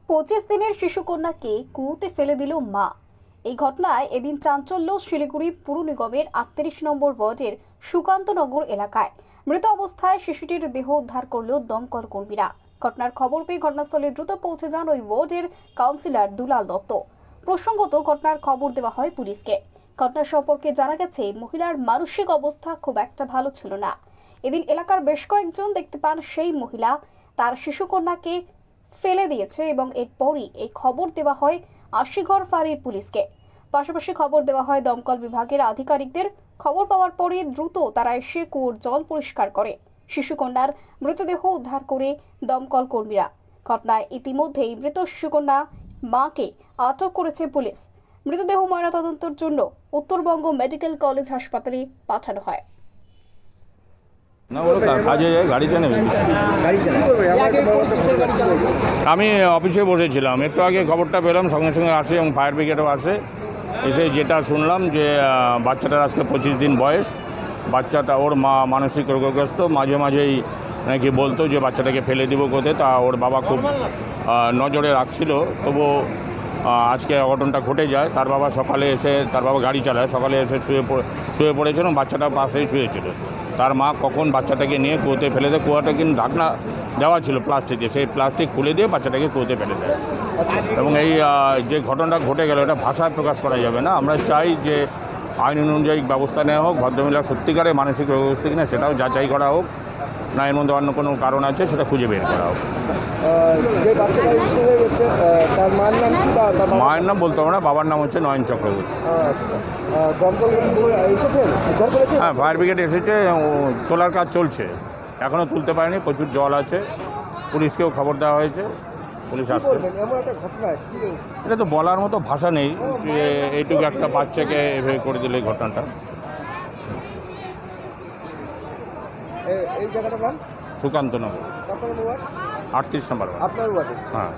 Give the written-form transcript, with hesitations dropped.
25 দিনের শিশুকন্যাকে কুয়োতে ফেলে দিল মা। এই ঘটনায় এদিন চাঞ্চল্য শিলিগুড়ি পুর নিগমের 38 নম্বর ওয়ার্ডের সুকান্তনগর এলাকায়। মৃত অবস্থায় শিশুটির দেহ উদ্ধার করল দমকল কর্মীরা। ঘটনার খবর পেয়ে ঘটনাস্থলে দ্রুত পৌঁছে যান ওই ওয়ার্ডের কাউন্সিলর দুলাল দত্ত। প্রসঙ্গত ঘটনার খবর দেওয়া হয় পুলিশকে। ঘটনা সম্পর্কে জানা গেছে, মহিলার মানসিক অবস্থা খুব একটা ভালো ছিল না। এদিন এলাকার বেশ কয়েকজন দেখতে পান সেই মহিলা তার শিশুকন্যাকে ফেলে দিয়েছে এবং এরপরই এই খবর দেওয়া হয় আশিঘর ফাঁড়ির পুলিশকে। পাশাপাশি খবর দেওয়া হয় দমকল বিভাগের আধিকারিকদের। খবর পাওয়ার পরে দ্রুত তারা এসে কুয়োর জল পরিষ্কার করে শিশুকন্যার মৃতদেহ উদ্ধার করে দমকল কর্মীরা। ঘটনায় ইতিমধ্যেই মৃত শিশুকন্যা মাকে আটক করেছে পুলিশ। মৃতদেহ ময়নাতদন্তের জন্য উত্তরবঙ্গ মেডিকেল কলেজ হাসপাতালে পাঠানো হয়। না, ওরা কাজে যায়, গাড়ি চালাবে। আমি অফিসে বসেছিলাম, একটু আগে খবরটা পেলাম, সঙ্গে সঙ্গে আসে এবং ফায়ার ব্রিগেডও আসে। এসে যেটা শুনলাম যে বাচ্চাটার আজকে 25 দিন বয়স। বাচ্চাটা, ওর মা মানসিক রোগগ্রস্ত, মাঝে মাঝেই নাকি বলতো যে বাচ্চাটাকে ফেলে দিব কোথায়। তা ওর বাবা খুব নজরে রাখছিল, তবুও আজকে অঘটনটা ঘটে যায়। তার বাবা সকালে এসে, তার বাবা গাড়ি চালায়, সকালে এসে শুয়ে পড়েছিল, বাচ্চাটা পাশেই শুয়েছিল। তার মা কখন বাচ্চাটাকে নিয়ে কুয়োতে ফেলে দেয়। কুয়াটা কিন্তু ঢাকনা দেওয়া ছিল প্লাস্টিকে, সেই প্লাস্টিক খুলে দিয়ে বাচ্চাটাকে কুয়োতে ফেলে দেয়। এবং এই যে ঘটনাটা ঘটে গেল, এটা ভাষায় প্রকাশ করা যাবে না। আমরা চাই যে আইন অনুযায়ী ব্যবস্থা নেওয়া হোক, ভদ্রমহিলা সত্যিকারে মানসিক রোগগ্রস্ত কিনা সেটাও যাচাই করা হোক, না এর মধ্যে অন্য কোনো কারণ আছে সেটা খুঁজে বের করা হোক। যে বাচ্চাটা ইস্যু হয়ে গেছে তার মায়ের নাম কি? মায়ের নাম বলতে হবে না, বাবার নাম হচ্ছে নয়ন চক্রবর্তী। দমকল এসেছেন? হ্যাঁ, ফায়ার ব্রিগেড এসেছে, তোলার কাজ চলছে, এখনও তুলতে পারেনি, প্রচুর জল আছে। পুলিশকেও খবর দেওয়া হয়েছে, পুলিশ আসছে। এটা তো বলার মতো ভাষা নেই যে এইটুকু একটা বাচ্চাকে এভাবে করে দিলে ঘটনাটা। এই জায়গাটার নাম সুকান্তনগর, আপনার ওয়ার্ড? 38 নম্বর। আপনার ওয়ার্ডে? হ্যাঁ।